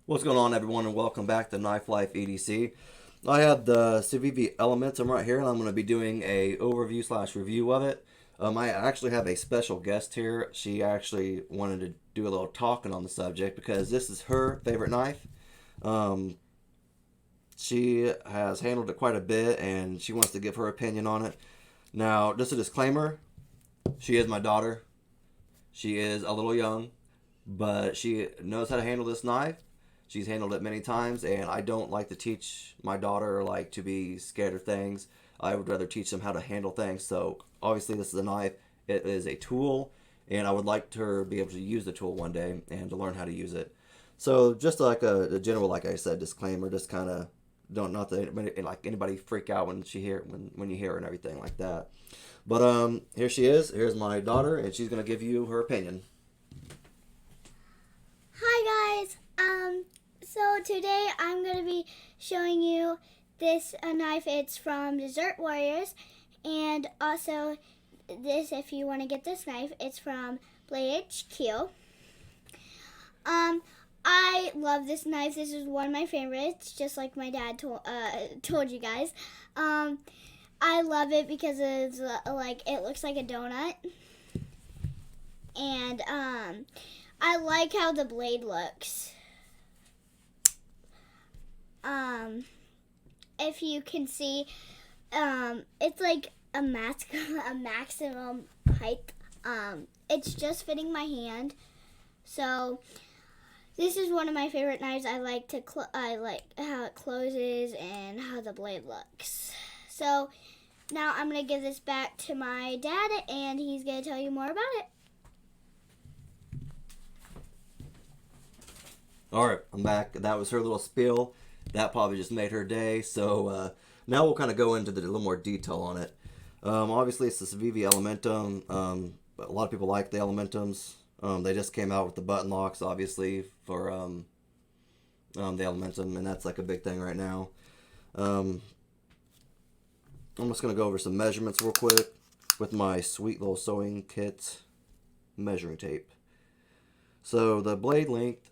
What's going on, everyone, and welcome back to Knife Life EDC. I have the Civivi Elementum right here, and I'm going to be doing a overview slash review of it. I actually have a special guest here. She actually wanted to do a little talking on the subject because this is her favorite knife. Um, she has handled it quite a bit, and she wants to give her opinion on it. Now, just a disclaimer: she is my daughter. She is a little young, but she knows how to handle this knife. She's handled it many times, and I don't like to teach my daughter like to be scared of things. I would rather teach them how to handle things. So obviously, this is a knife. It is a tool, and I would like her to be able to use the tool one day and to learn how to use it. So just like a general, like I said, disclaimer, just kind of don't not that like anybody freak out when when you hear her and everything like that. But here she is. Here's my daughter, and she's gonna give you her opinion. Hi guys. So today I'm going to be showing you this knife. It's from Dessert Warriors, and also this, if you want to get this knife, it's from Blade HQ. I love this knife. This is one of my favorites, just like my dad told you guys. I love it because it's it looks like a donut, and I like how the blade looks. If you can see, it's like a maximum height. It's just fitting my hand. So this is one of my favorite knives. I like how it closes and how the blade looks. So now I'm gonna give this back to my dad, and he's gonna tell you more about it. All right, I'm back. That was her little spiel. That probably just made her day. So now we'll kind of go into a little more detail on it. Obviously, it's the Civivi Elementum. A lot of people like the Elementums. They just came out with the button locks, obviously, for the Elementum, and that's like a big thing right now. I'm just going to go over some measurements real quick with my sweet little sewing kit measuring tape. So the blade length,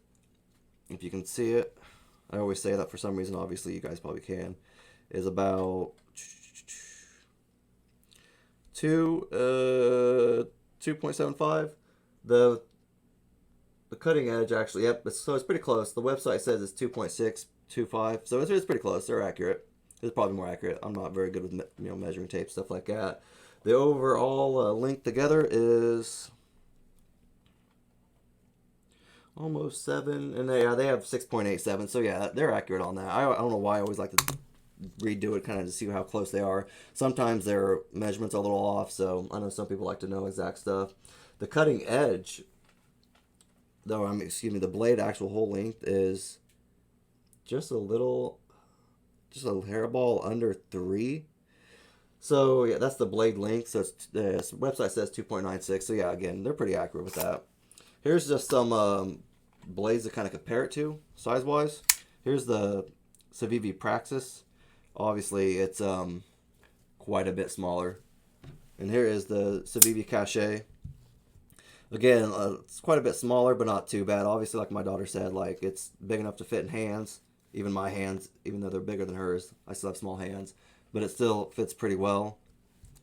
if you can see it, I always say that for some reason, obviously you guys probably can, is about 2.75. The cutting edge actually, yep, so it's pretty close. The website says it's 2.625, so it's pretty close. They're accurate. It's probably more accurate. I'm not very good with measuring tape, stuff like that. The overall length together is almost 7, and they have 6.87, so yeah, they're accurate on that. I don't know why I always like to redo it kind of to see how close they are. Sometimes their measurements are a little off, so I know some people like to know exact stuff. The cutting edge, though, excuse me, the blade actual whole length is just a hairball under 3. So yeah, that's the blade length. So the website says 2.96. So yeah, again, they're pretty accurate with that. Here's just some blades to kind of compare it to, size-wise. Here's the Civivi Praxis. Obviously, it's quite a bit smaller. And here is the Civivi Cachet. Again, it's quite a bit smaller, but not too bad. Obviously, like my daughter said, like it's big enough to fit in hands. Even my hands, even though they're bigger than hers, I still have small hands. But it still fits pretty well.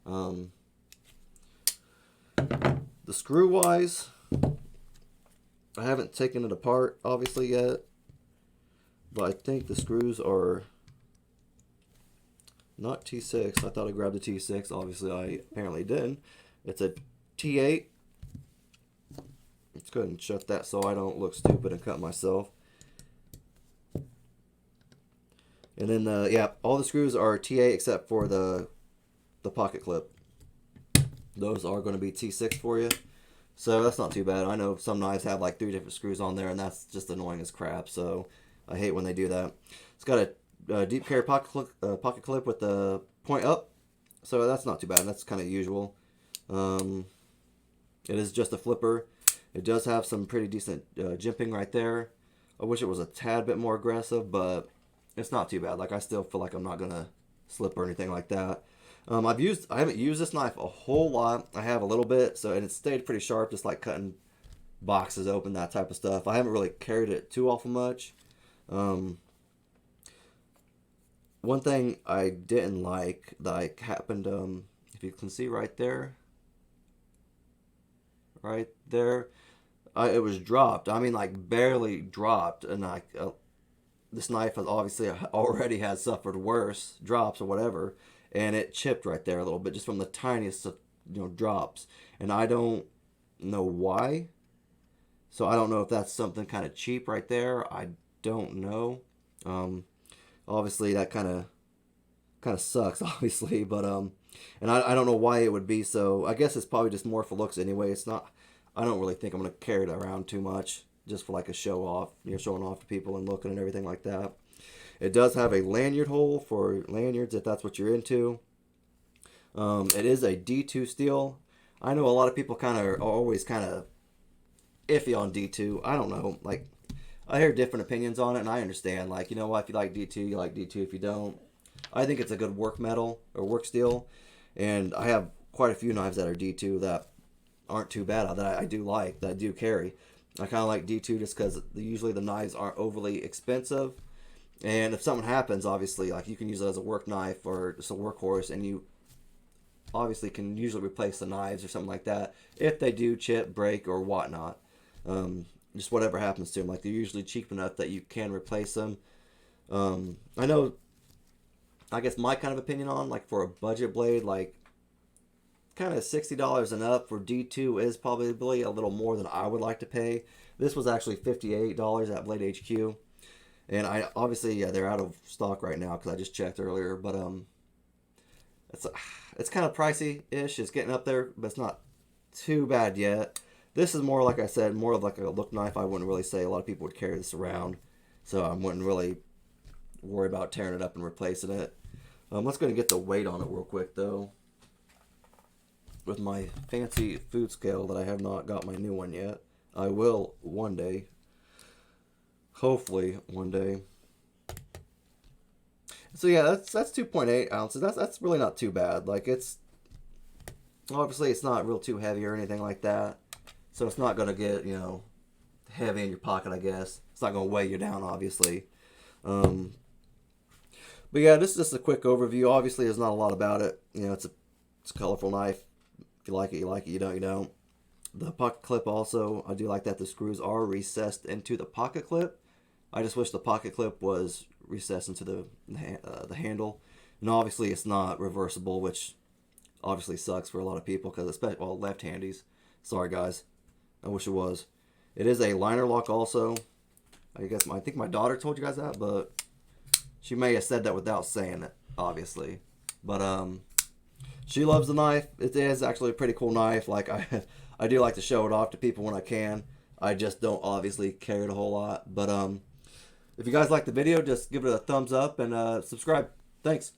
The screw-wise, I haven't taken it apart, obviously, yet. But I think the screws are not T6. I thought I grabbed a T6. Obviously, I apparently didn't. It's a T8. Let's go ahead and shut that so I don't look stupid and cut myself. And then, yeah, all the screws are T8 except for the pocket clip. Those are going to be T6 for you. So that's not too bad. I know some knives have like 3 different screws on there, and that's just annoying as crap. So I hate when they do that. It's got a deep carry pocket clip with the point up. So that's not too bad. That's kind of usual. It is just a flipper. It does have some pretty decent jimping right there. I wish it was a tad bit more aggressive, but it's not too bad. Like I still feel like I'm not gonna slip or anything like that. I haven't used this knife a whole lot. I have a little bit, and it stayed pretty sharp, just like cutting boxes open, that type of stuff. I haven't really carried it too awful much. One thing I didn't like that happened, if you can see right there, it was dropped. I mean, like barely dropped, and this knife has obviously already has suffered worse drops or whatever, and it chipped right there a little bit just from the tiniest of drops, and I don't know why. So I don't know if that's something kind of cheap right there. I don't know. Obviously that kind of sucks, obviously, but and I don't know why it would be so. I guess it's probably just more for looks anyway. It's not. I don't really think I'm gonna carry it around too much, just for like a show off, showing off to people and looking and everything like that. It does have a lanyard hole for lanyards if that's what you're into. It is a D2 steel. I know a lot of people are always kind of iffy on D2. I don't know. Like, I hear different opinions on it, and I understand. Like, you know what? If you like D2, you like D2. If you don't, I think it's a good work metal or work steel. And I have quite a few knives that are D2 that aren't too bad, that I do like, that I do carry. I kind of like D2 just because usually the knives aren't overly expensive. And if something happens, obviously, like you can use it as a work knife or just a workhorse, and you obviously can usually replace the knives or something like that if they do chip, break, or whatnot. Just whatever happens to them. Like, they're usually cheap enough that you can replace them. I know, I guess my kind of opinion on, like, for a budget blade, like, kind of $60 and up for D2 is probably a little more than I would like to pay. This was actually $58 at Blade HQ. And I obviously, yeah, they're out of stock right now because I just checked earlier. But it's kind of pricey-ish. It's getting up there, but it's not too bad yet. This is more, like I said, more of like a look knife. I wouldn't really say a lot of people would carry this around, so I wouldn't really worry about tearing it up and replacing it. Let's go and get the weight on it real quick, though. With my fancy food scale that I have not got my new one yet. I will one day. Hopefully one day. So yeah, that's 2.8 ounces. That's really not too bad. Like, it's obviously it's not real too heavy or anything like that. So it's not gonna get, heavy in your pocket, I guess. It's not gonna weigh you down, obviously. But yeah, this is just a quick overview. Obviously, there's not a lot about it. It's a colorful knife. If you like it, you like it. You don't, you don't. The pocket clip also, I do like that the screws are recessed into the pocket clip. I just wish the pocket clip was recessed into the handle. And obviously, it's not reversible, which obviously sucks for a lot of people, because especially, well, left-handies. Sorry, guys. I wish it was. It is a liner lock also. I think my daughter told you guys that, but she may have said that without saying it, obviously. But she loves the knife. It is actually a pretty cool knife. Like, I do like to show it off to people when I can. I just don't obviously carry it a whole lot. But if you guys like the video, just give it a thumbs up and subscribe. Thanks.